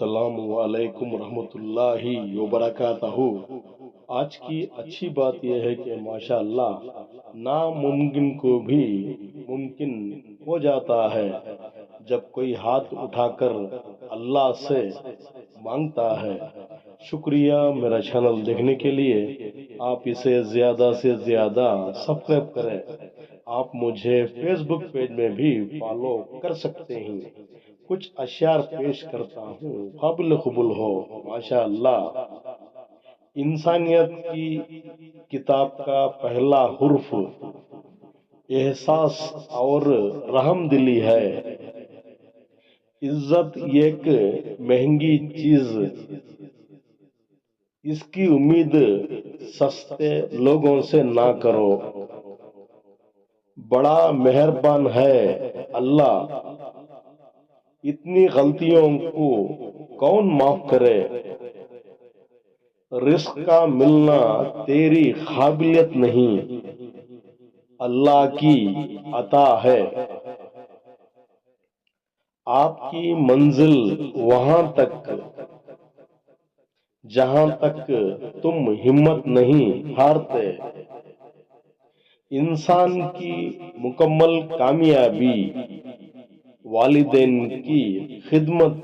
السلام علیکم ورحمۃ اللہ وبرکاتہ۔ آج کی اچھی بات یہ ہے کہ ماشاء اللہ ناممکن کو بھی ممکن ہو جاتا ہے جب کوئی ہاتھ اٹھا کر اللہ سے مانگتا ہے۔ شکریہ میرا چینل دیکھنے کے لیے۔ آپ اسے زیادہ سے زیادہ سبسکرائب کریں۔ آپ مجھے فیس بک پیج میں بھی فالو کر سکتے ہیں۔ کچھ اشعار پیش کرتا ہوں، قابل قبول ہو ماشاء اللہ۔ انسانیت کی کتاب کا پہلا حرف احساس اور رحم دلی ہے۔ عزت ایک مہنگی چیز، اس کی امید سستے لوگوں سے نہ کرو۔ بڑا مہربان ہے اللہ، اتنی غلطیوں کو کون معاف کرے۔ رزق کا ملنا تیری قابلیت نہیں، اللہ کی عطا ہے۔ آپ کی منزل وہاں تک جہاں تک تم ہمت نہیں ہارتے۔ انسان کی مکمل کامیابی والدین کی خدمت